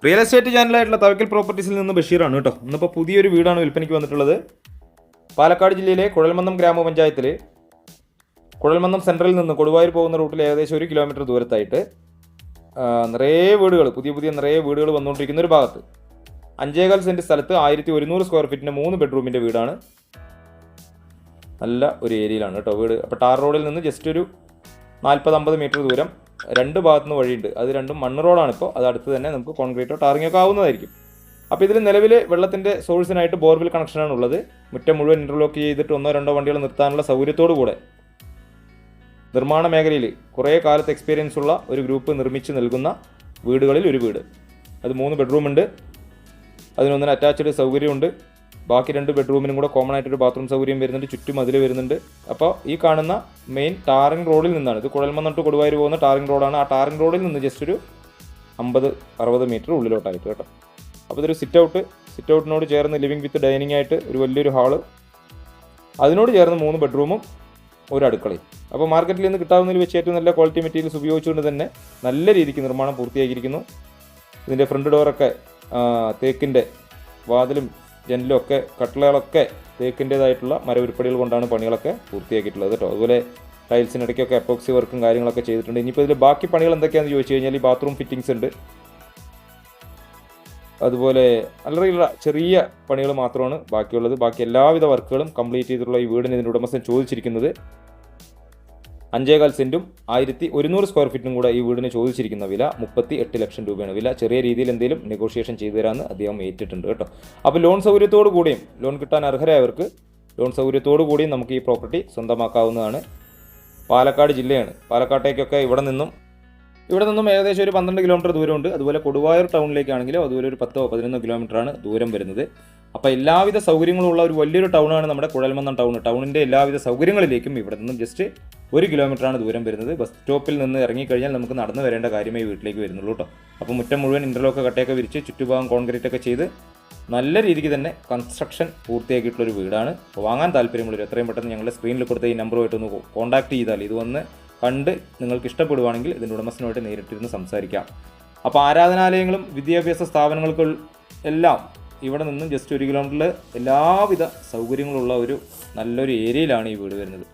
Real estate ചാനലായിട്ടുള്ള Thavakkal പ്രോപ്പർട്ടീസിൽ നിന്ന് ബഷീറാണ് കേട്ടോ. ഇന്നിപ്പോൾ പുതിയൊരു വീടാണ് വിൽപ്പനയ്ക്ക് വന്നിട്ടുള്ളത്. പാലക്കാട് ജില്ലയിലെ കുഴൽമന്ദം ഗ്രാമപഞ്ചായത്തിൽ കുഴൽമന്ദം സെൻട്രലിൽ നിന്ന് കൊടുവായൂർ പോകുന്ന റൂട്ടിൽ ഏകദേശം 1 കിലോമീറ്റർ ദൂരത്തായിട്ട് നിറയെ വീടുകൾ, പുതിയ നിറയെ വീടുകൾ വന്നുകൊണ്ടിരിക്കുന്ന ഒരു ഭാഗത്ത് 5.25 സെൻറ്റ് സ്ഥലത്ത് 1100 സ്ക്വയർ ഫീറ്റിൻ്റെ 3 ബെഡ്റൂമിൻ്റെ വീടാണ്. നല്ല ഒരു ഏരിയയിലാണ് കേട്ടോ വീട്. അപ്പോൾ ടാർ റോഡിൽ നിന്ന് ജസ്റ്റ് ഒരു 40-50 മീറ്റർ ദൂരം 2 ഭാഗത്തുനിന്ന് വഴിയുണ്ട്. അത് രണ്ടും മണ്ണ് റോഡാണ്. ഇപ്പോൾ അത് അടുത്ത് തന്നെ നമുക്ക് കോൺക്രീറ്റോ ടാറിങ്ങൊക്കെ ആവുന്നതായിരിക്കും. അപ്പോൾ ഇതിൽ നിലവിൽ വെള്ളത്തിൻ്റെ സോഴ്സിനായിട്ട് ബോർവെൽ കണക്ഷനാണ് ഉള്ളത്. മുറ്റം മുഴുവൻ ഇൻ്റർലോക്ക് ചെയ്തിട്ട് 1-2 വണ്ടികൾ നിർത്താനുള്ള സൗകര്യത്തോടു കൂടെ നിർമ്മാണ മേഖലയിൽ കുറേ കാലത്ത് എക്സ്പീരിയൻസ് ഉള്ള ഒരു ഗ്രൂപ്പ് നിർമ്മിച്ച് നൽകുന്ന വീടുകളിൽ ഒരു വീട്. അത് 3 ബെഡ്റൂമുണ്ട്. അതിനൊന്നിന് അറ്റാച്ച്ഡ് സൗകര്യമുണ്ട്. ബാക്കി 2 ബെഡ്റൂമിനും കൂടെ കോമൺ ആയിട്ടൊരു ബാത്റൂം സൗകര്യം വരുന്നുണ്ട്. ചുറ്റും അതിൽ വരുന്നുണ്ട്. അപ്പോൾ ഈ കാണുന്ന മെയിൻ ടാറിംഗ് റോഡിൽ നിന്നാണ്, ഇത് കുഴൽമന്ദം ടു കൊടുവായൂർ പോകുന്ന ടാറിംഗ് റോഡാണ്. ആ ടാറിംഗ് റോഡിൽ നിന്ന് ജസ്റ്റ് ഒരു 50-60 മീറ്റർ ഉള്ളിലോട്ടായിട്ട് കേട്ടോ. അപ്പോൾ ഇതൊരു സിറ്റ് ഔട്ടിനോട് ചേർന്ന് ലിവിങ് വിത്ത് ഡൈനിങ് ആയിട്ട് ഒരു വലിയൊരു ഹാള്, അതിനോട് ചേർന്ന് 3 ബെഡ്റൂമും ഒരു അടുക്കളയും. അപ്പോൾ മാർക്കറ്റിൽ നിന്ന് കിട്ടാവുന്നതിൽ വെച്ച് ഏറ്റവും നല്ല ക്വാളിറ്റി മെറ്റീരിയൽസ് ഉപയോഗിച്ചുകൊണ്ട് തന്നെ നല്ല രീതിക്ക് നിർമ്മാണം പൂർത്തിയാക്കിയിരിക്കുന്നു. ഇതിൻ്റെ ഫ്രണ്ട് ഡോറൊക്കെ തേക്കിൻ്റെ, വാതിലും ജനലും ഒക്കെ, കട്ടിളകളൊക്കെ തേക്കിൻ്റേതായിട്ടുള്ള മരവിരിപ്പടികൾ കൊണ്ടാണ് പണികളൊക്കെ പൂർത്തിയാക്കിയിട്ടുള്ളത് കേട്ടോ. അതുപോലെ ടൈൽസിനിടയ്ക്കൊക്കെ എപ്പോക്സി വർക്കും കാര്യങ്ങളൊക്കെ ചെയ്തിട്ടുണ്ട്. ഇനിയിപ്പോൾ ഇതിൽ ബാക്കി പണികൾ എന്തൊക്കെയാണെന്ന് ചോദിച്ചു കഴിഞ്ഞാൽ ഈ ബാത്റൂം ഫിറ്റിങ്സ് ഉണ്ട്. അതുപോലെ അല്ലറയുള്ള ചെറിയ പണികൾ മാത്രമാണ് ബാക്കിയുള്ളത്. ബാക്കി എല്ലാവിധ വർക്കുകളും കംപ്ലീറ്റ് ചെയ്തിട്ടുള്ള ഈ വീടിന് ഇതിൻ്റെ ഉടമസ്ഥൻ ചോദിച്ചിരിക്കുന്നത് 5.25 സെൻറ്റും 1100 സ്ക്വയർ ഫീറ്റിനും കൂടെ ഈ വീടിന് ചോദിച്ചിരിക്കുന്ന വില 38 ലക്ഷം രൂപയാണ് വില. ചെറിയ രീതിയിൽ എന്തെങ്കിലും നെഗോഷിയേഷൻ ചെയ്തു തരാമെന്ന് അദ്ദേഹം ഏറ്റിട്ടുണ്ട് കേട്ടോ. അപ്പോൾ ലോൺ സൗകര്യത്തോടു കൂടിയും, ലോൺ കിട്ടാൻ അർഹരായവർക്ക് ലോൺ സൗകര്യത്തോടു കൂടിയും നമുക്ക് ഈ പ്രോപ്പർട്ടി സ്വന്തമാക്കാവുന്നതാണ്. പാലക്കാട് ജില്ലയാണ്. പാലക്കാട്ടേക്കൊക്കെ ഇവിടെ നിന്നും ഏകദേശം ഒരു 12 കിലോമീറ്റർ ദൂരമുണ്ട്. അതുപോലെ കൊടുവായൂർ ടൗണിലേക്കാണെങ്കിലും അതുപോലെ ഒരു 10-11 കിലോമീറ്ററാണ് ദൂരം വരുന്നത്. അപ്പോൾ എല്ലാവിധ സൗകര്യങ്ങളുള്ള ഒരു വലിയൊരു ടൗണാണ് നമ്മുടെ കുഴൽമന്ദം ടൗൺ. ടൗണിൻ്റെ എല്ലാവിധ സൗകര്യങ്ങളിലേക്കും ഇവിടെ നിന്നും ജസ്റ്റ് 1 കിലോമീറ്ററാണ് ദൂരം വരുന്നത്. ബസ് സ്റ്റോപ്പിൽ നിന്ന് ഇറങ്ങിക്കഴിഞ്ഞാൽ നമുക്ക് നടന്നു വരേണ്ട കാര്യമേ വീട്ടിലേക്ക് വരുന്നുള്ളൂ കേട്ടോ. അപ്പോൾ മുറ്റം മുഴുവൻ ഇൻ്റർലോക്ക് കട്ടയൊക്കെ വിരിച്ച് ചുറ്റുഭാഗം കോൺക്രീറ്റ് ഒക്കെ ചെയ്ത് നല്ല രീതിക്ക് തന്നെ കൺസ്ട്രക്ഷൻ പൂർത്തിയാക്കിയിട്ടുള്ളൊരു വീടാണ്. അപ്പോൾ വാങ്ങാൻ താല്പര്യമുള്ളവർ എത്രയും പെട്ടെന്ന് ഞങ്ങളുടെ സ്ക്രീനിൽ കൊടുത്ത ഈ നമ്പറുമായിട്ടൊന്ന് കോൺടാക്ട് ചെയ്താൽ ഇത് വന്ന് കണ്ട് നിങ്ങൾക്ക് ഇഷ്ടപ്പെടുവാണെങ്കിൽ ഇതിൻ്റെ ഉടമസ്ഥനുമായിട്ട് നേരിട്ടിരുന്ന് സംസാരിക്കാം. അപ്പോൾ ആരാധനാലയങ്ങളും വിദ്യാഭ്യാസ സ്ഥാപനങ്ങൾക്കും എല്ലാം ഇവിടെ നിന്നും ജസ്റ്റ് 1 കിലോമീറ്ററിൽ എല്ലാവിധ സൗകര്യങ്ങളുള്ള ഒരു നല്ലൊരു ഏരിയയിലാണ് ഈ വീട് വരുന്നത്.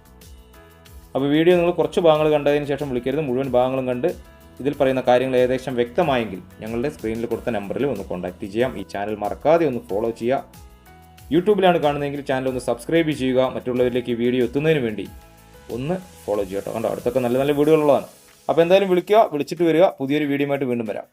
അപ്പോൾ വീഡിയോ നിങ്ങൾ കുറച്ച് ഭാഗങ്ങൾ കണ്ടതിന് ശേഷം വിളിക്കരുത്. മുഴുവൻ ഭാഗങ്ങളും കണ്ട് ഇതിൽ പറയുന്ന കാര്യങ്ങൾ ഏകദേശം വ്യക്തമായെങ്കിൽ ഞങ്ങളുടെ സ്ക്രീനിൽ കൊടുത്ത നമ്പറിൽ ഒന്ന് കോൺടാക്റ്റ് ചെയ്യാം. ഈ ചാനൽ മറക്കാതെ ഒന്ന് ഫോളോ ചെയ്യുക. യൂട്യൂബിലാണ് കാണുന്നതെങ്കിൽ ചാനൽ ഒന്ന് സബ്സ്ക്രൈബ് ചെയ്യുക. മറ്റുള്ളവരിലേക്ക് ഈ വീഡിയോ എത്തുന്നതിന് വേണ്ടി ഒന്ന് ഫോളോ ചെയ്യുക കേട്ടോ. കണ്ടോ, അടുത്തൊക്കെ നല്ല നല്ല വീഡിയോകളുള്ളതാണ്. അപ്പോൾ എന്തായാലും വിളിക്കുക, വിളിച്ചിട്ട് വരിക. പുതിയൊരു വീഡിയോ ആയിട്ട് വീണ്ടും വരാം.